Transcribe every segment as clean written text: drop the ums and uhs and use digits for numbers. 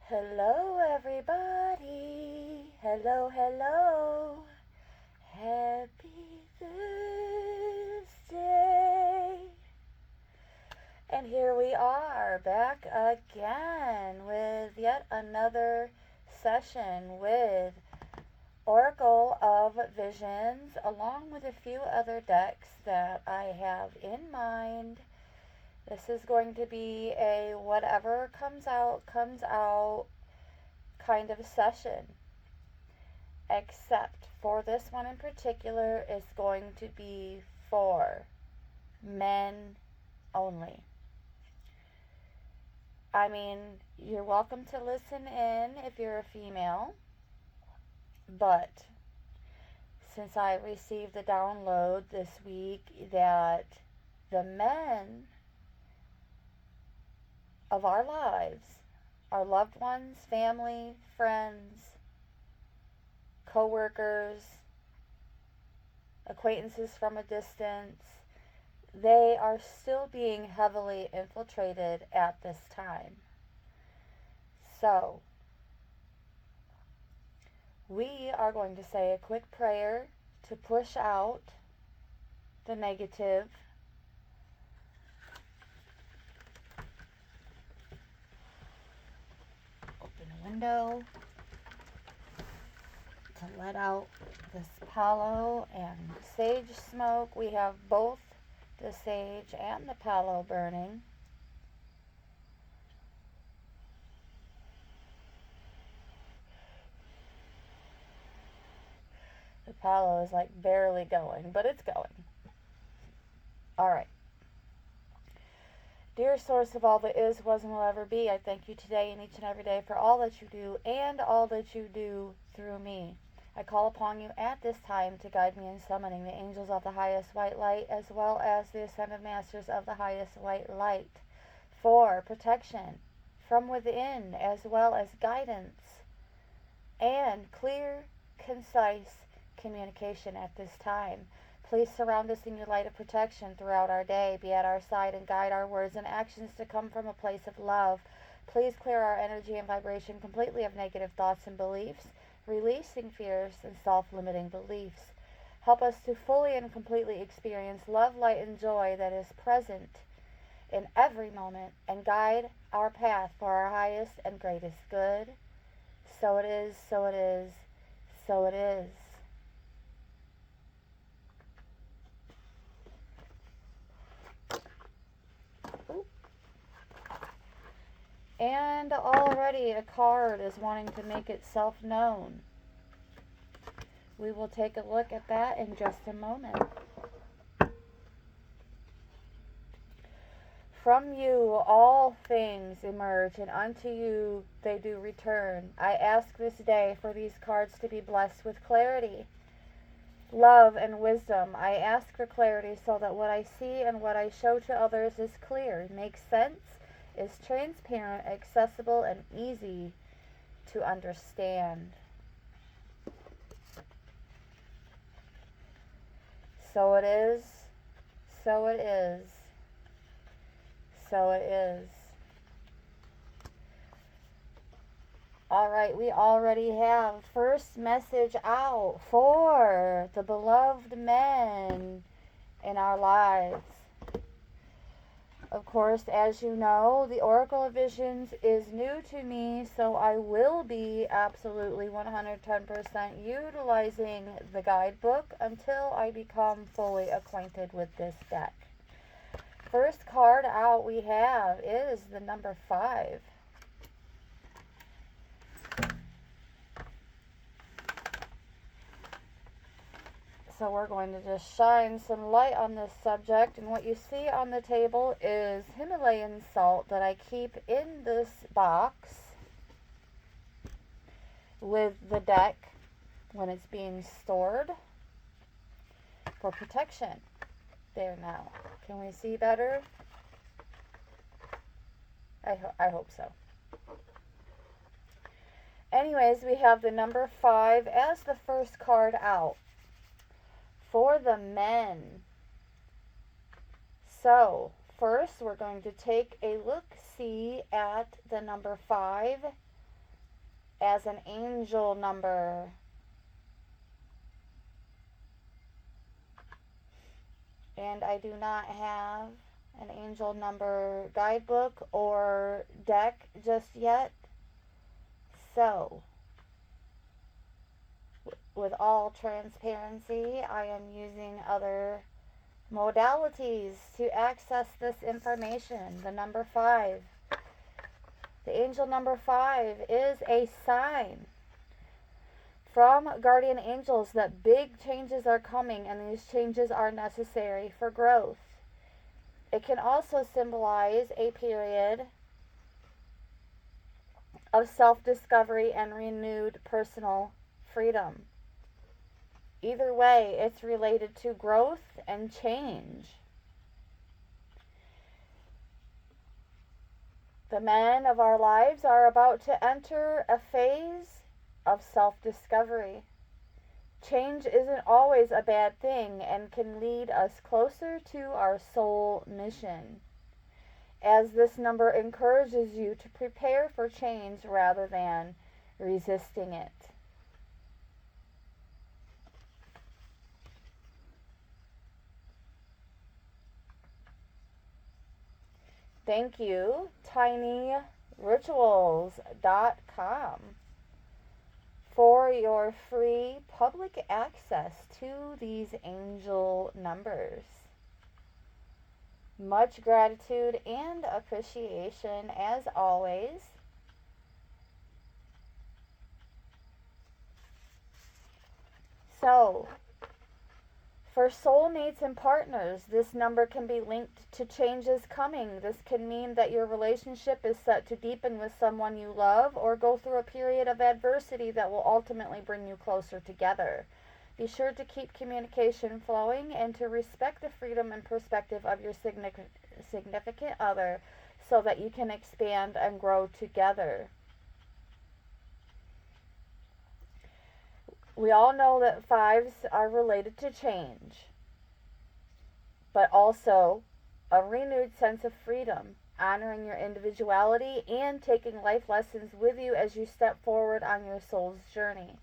Hello, everybody. Hello, hello. Happy Thursday. And here we are back again with yet another session with Oracle of Visions, along with a few other decks that I have in mind. This is going to be a whatever comes out kind of session. Except for this one in particular, it's going to be for men only. I mean, you're welcome to listen in if you're a female, but since I received the download this week that the men of our lives, our loved ones, family, friends, co-workers, acquaintances from a distance, they are still being heavily infiltrated at this time. So, we are going to say a quick prayer to push out the negative. Open a window to let out this palo and sage smoke. We have both the sage and the palo burning. The palo is like barely going, but it's going. All right. Dear source of all that is, was, and will ever be, I thank you today and each and every day for all that you do and all that you do through me. I call upon you at this time to guide me in summoning the angels of the highest white light as well as the ascended masters of the highest white light for protection from within as well as guidance and clear, concise communication at this time. Please surround us in your light of protection throughout our day. Be at our side and guide our words and actions to come from a place of love. Please clear our energy and vibration completely of negative thoughts and beliefs, releasing fears and self-limiting beliefs. Help us to fully and completely experience love, light, and joy that is present in every moment and guide our path for our highest and greatest good. So it is, so it is, so it is. And already a card is wanting to make itself known. We will take a look at that in just a moment. From you all things emerge, and unto you they do return. I ask this day for these cards to be blessed with clarity, love, and wisdom. I ask for clarity so that what I see and what I show to others is clear, makes sense, is transparent, accessible, and easy to understand. So it is, so it is, so it is. All right, we already have first message out for the beloved men in our lives. Of course, as you know, the Oracle of Visions is new to me, so I will be absolutely 110% utilizing the guidebook until I become fully acquainted with this deck. First card out we have is the number 5. So we're going to just shine some light on this subject. And what you see on the table is Himalayan salt that I keep in this box with the deck when it's being stored for protection. There now. Can we see better? I hope so. Anyways, we have the number 5 as the first card out for the men. So, first we're going to take a look-see at the number 5 as an angel number. And I do not have an angel number guidebook or deck just yet. So, with all transparency, I am using other modalities to access this information. The number 5. The angel number 5 is a sign from guardian angels that big changes are coming and these changes are necessary for growth. It can also symbolize a period of self-discovery and renewed personal freedom. Either way, it's related to growth and change. The men of our lives are about to enter a phase of self-discovery. Change isn't always a bad thing and can lead us closer to our soul mission, as this number encourages you to prepare for change rather than resisting it. Thank you, tinyrituals.com, for your free public access to these angel numbers. Much gratitude and appreciation as always. So, for soulmates and partners, this number can be linked to changes coming. This can mean that your relationship is set to deepen with someone you love or go through a period of adversity that will ultimately bring you closer together. Be sure to keep communication flowing and to respect the freedom and perspective of your significant other so that you can expand and grow together. We all know that 5s are related to change, but also a renewed sense of freedom, honoring your individuality, and taking life lessons with you as you step forward on your soul's journey.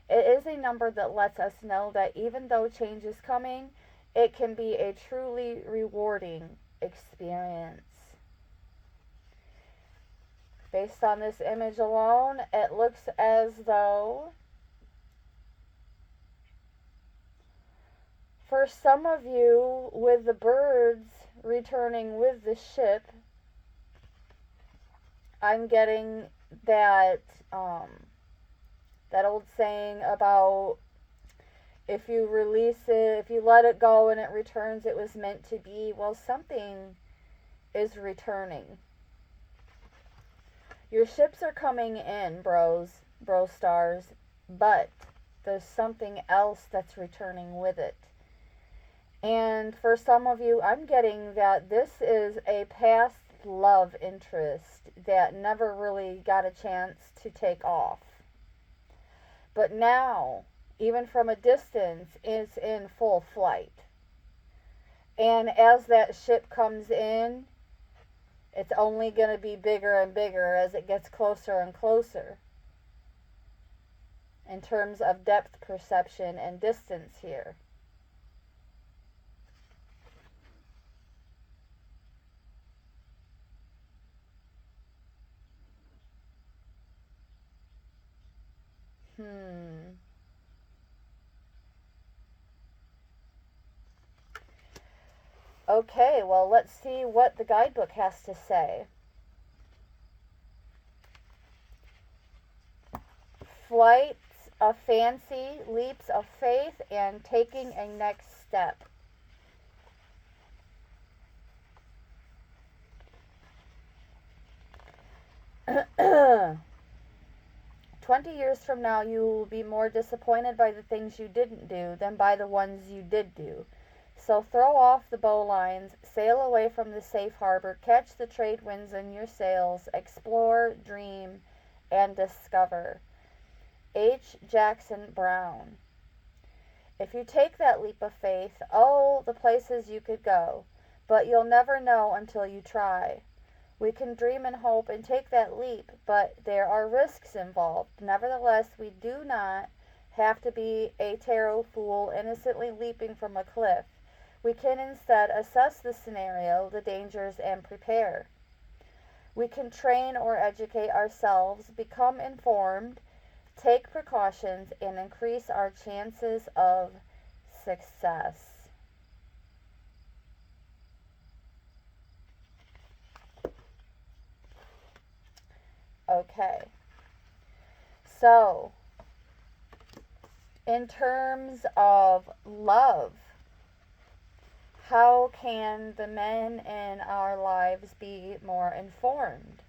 It is a number that lets us know that even though change is coming, it can be a truly rewarding experience. Based on this image alone, it looks as though for some of you, with the birds returning with the ship, I'm getting that that old saying about if you release it, if you let it go and it returns, it was meant to be. Well, something is returning. Your ships are coming in, bro stars, but there's something else that's returning with it. And for some of you, I'm getting that this is a past love interest that never really got a chance to take off. But now, even from a distance, it's in full flight. And as that ship comes in, it's only going to be bigger and bigger as it gets closer and closer in terms of depth perception and distance here. Okay, well, let's see what the guidebook has to say. Flights of fancy, leaps of faith, and taking a next step. "20 years from now, you will be more disappointed by the things you didn't do than by the ones you did do. So throw off the bowlines, sail away from the safe harbor, catch the trade winds in your sails, explore, dream, and discover." H. Jackson Brown. If you take that leap of faith, oh, the places you could go, but you'll never know until you try. We can dream and hope and take that leap, but there are risks involved. Nevertheless, we do not have to be a tarot fool innocently leaping from a cliff. We can instead assess the scenario, the dangers, and prepare. We can train or educate ourselves, become informed, take precautions, and increase our chances of success. Okay, so in terms of love, how can the men in our lives be more informed?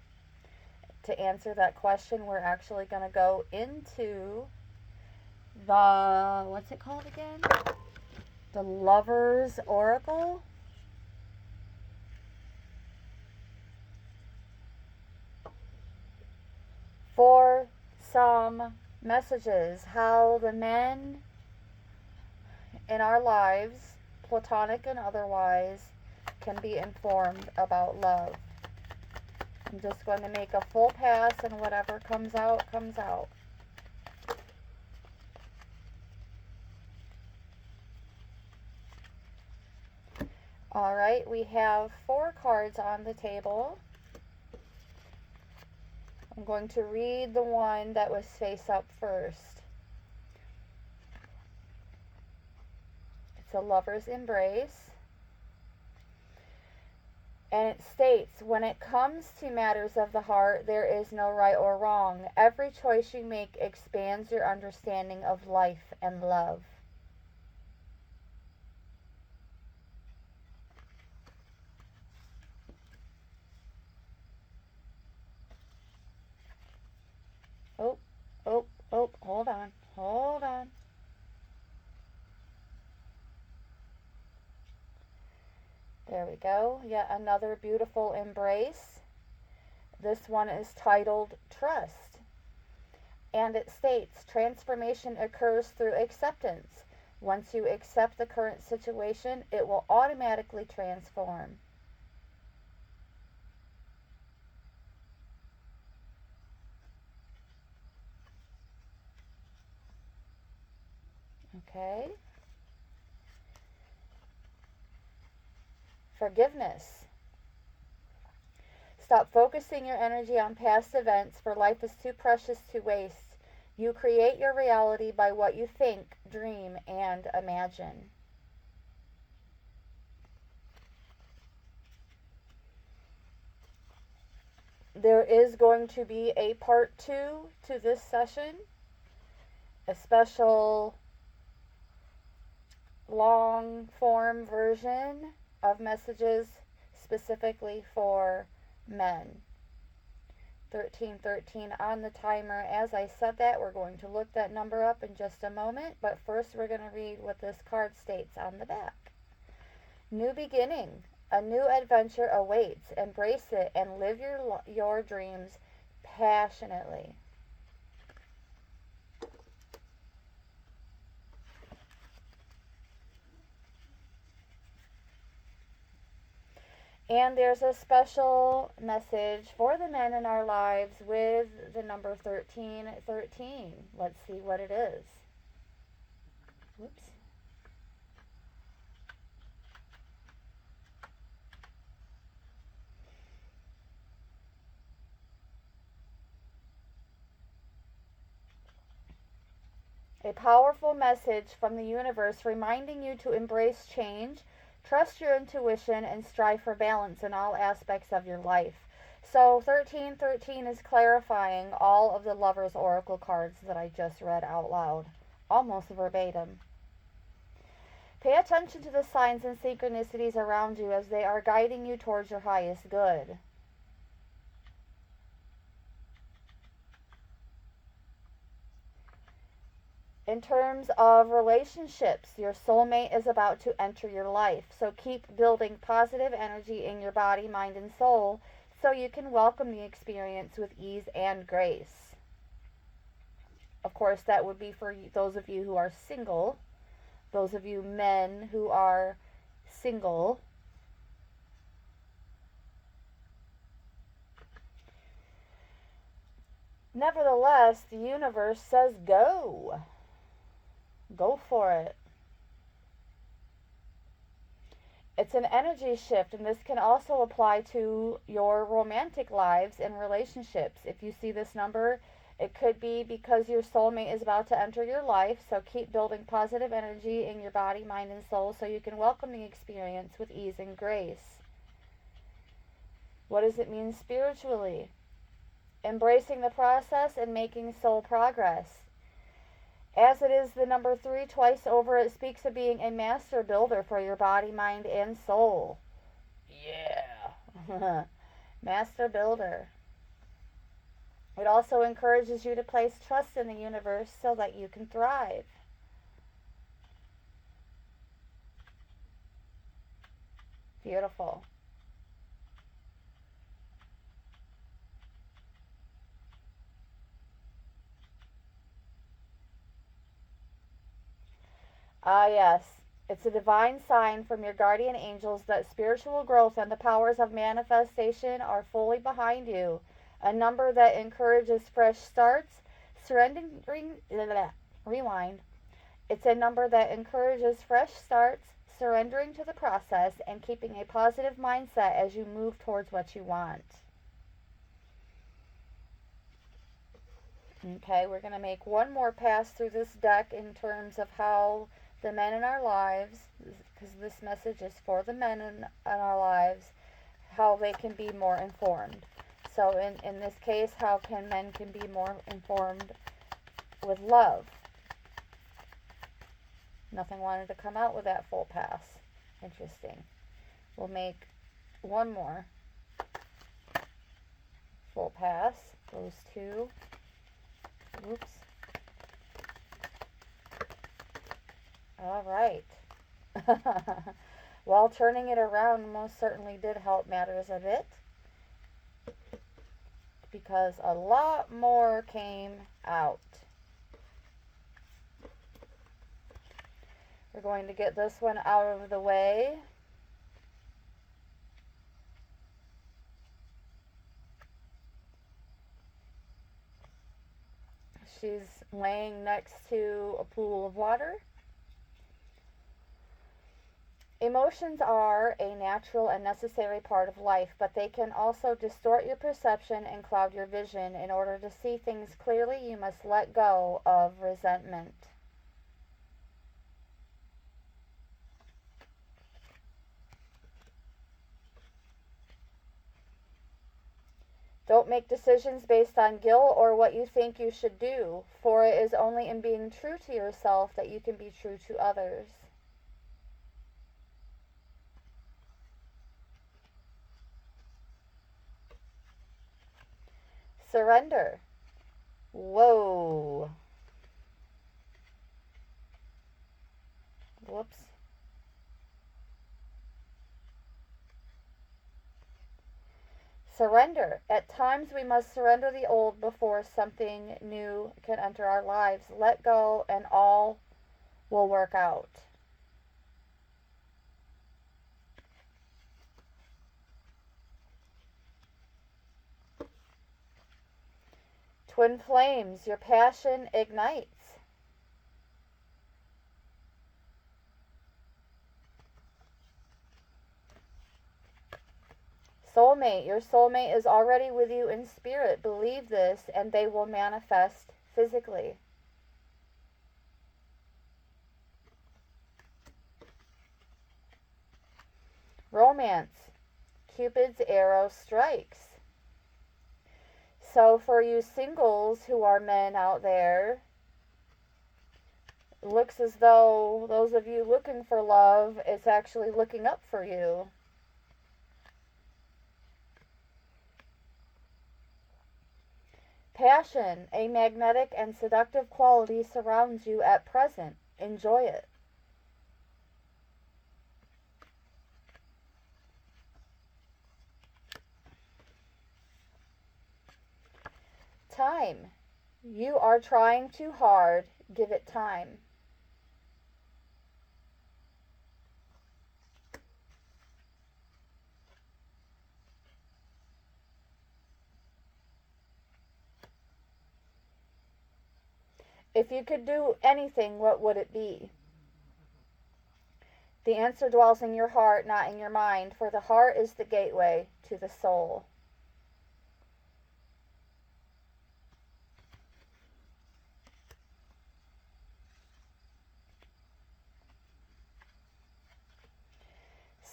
To answer that question, we're actually going to go into the, what's it called again? The Lover's Oracle. For some messages, how the men in our lives, platonic and otherwise, can be informed about love. I'm just going to make a full pass, and whatever comes out, comes out. Alright, we have 4 cards on the table. I'm going to read the one that was face up first. It's a lover's embrace. And it states, when it comes to matters of the heart, there is no right or wrong. Every choice you make expands your understanding of life and love. Oh, hold on. There we go. Yet another beautiful embrace. This one is titled Trust. And it states, transformation occurs through acceptance. Once you accept the current situation, it will automatically transform. Okay. Forgiveness. Stop focusing your energy on past events, for life is too precious to waste. You create your reality by what you think, dream, and imagine. There is going to be a part 2 to this session, a special long form version of messages specifically for men. 1313 on the timer. As I said that, we're going to look that number up in just a moment, but first we're going to read what this card states on the back. New beginning. A new adventure awaits. Embrace it and live your dreams passionately. And there's a special message for the men in our lives with the number 1313. Let's see what it is. Whoops. A powerful message from the universe reminding you to embrace change, trust your intuition, and strive for balance in all aspects of your life. So 1313 is clarifying all of the Lover's Oracle cards that I just read out loud, almost verbatim. Pay attention to the signs and synchronicities around you as they are guiding you towards your highest good. In terms of relationships, your soulmate is about to enter your life. So keep building positive energy in your body, mind, and soul so you can welcome the experience with ease and grace. Of course, that would be for those of you who are single, those of you men who are single. Nevertheless, the universe says go. Go for it. It's an energy shift, and this can also apply to your romantic lives and relationships. If you see this number, it could be because your soulmate is about to enter your life, so keep building positive energy in your body, mind, and soul so you can welcome the experience with ease and grace. What does it mean spiritually? Embracing the process and making soul progress. As it is the number 3 twice over, it speaks of being a master builder for your body, mind, and soul. Yeah. Master builder. It also encourages you to place trust in the universe so that you can thrive. Beautiful. Ah, yes. It's a divine sign from your guardian angels that spiritual growth and the powers of manifestation are fully behind you. A number that encourages fresh starts, surrendering. Rewind. It's a number that encourages fresh starts, surrendering to the process, and keeping a positive mindset as you move towards what you want. Okay, we're going to make one more pass through this deck in terms of how the men in our lives, because this message is for the men in our lives, how they can be more informed. So in this case, how can men can be more informed with love? Nothing wanted to come out with that full pass. Interesting. We'll make one more full pass. Those two. Oops. All right. While turning it around most certainly did help matters a bit, because a lot more came out. We're going to get this one out of the way. She's laying next to a pool of water. Emotions are a natural and necessary part of life, but they can also distort your perception and cloud your vision. In order to see things clearly, you must let go of resentment. Don't make decisions based on guilt or what you think you should do, for it is only in being true to yourself that you can be true to others. Surrender. Whoa. Whoops. Surrender. At times we must surrender the old before something new can enter our lives. Let go and all will work out. Twin flames, your passion ignites. Soulmate, your soulmate is already with you in spirit. Believe this and they will manifest physically. Romance, Cupid's arrow strikes. So for you singles who are men out there, it looks as though those of you looking for love, it's actually looking up for you. Passion, a magnetic and seductive quality surrounds you at present. Enjoy it. Time. You are trying too hard. Give it time. If you could do anything, what would it be? The answer dwells in your heart, not in your mind, for the heart is the gateway to the soul.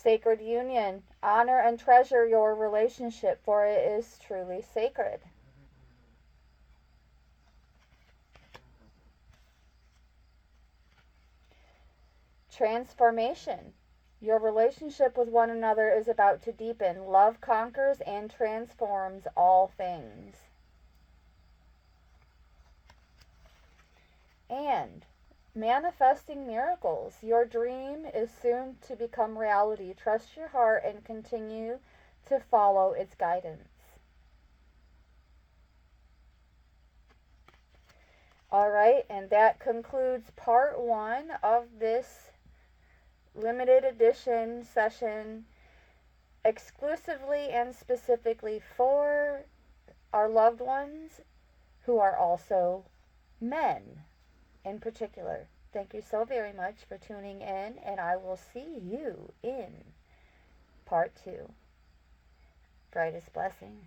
Sacred union. Honor and treasure your relationship, for it is truly sacred. Transformation. Your relationship with one another is about to deepen. Love conquers and transforms all things. And manifesting miracles. Your dream is soon to become reality. Trust your heart and continue to follow its guidance. All right, and that concludes part 1 of this limited edition session exclusively and specifically for our loved ones who are also men in particular. Thank you so very much for tuning in, and I will see you in part 2. Brightest blessings.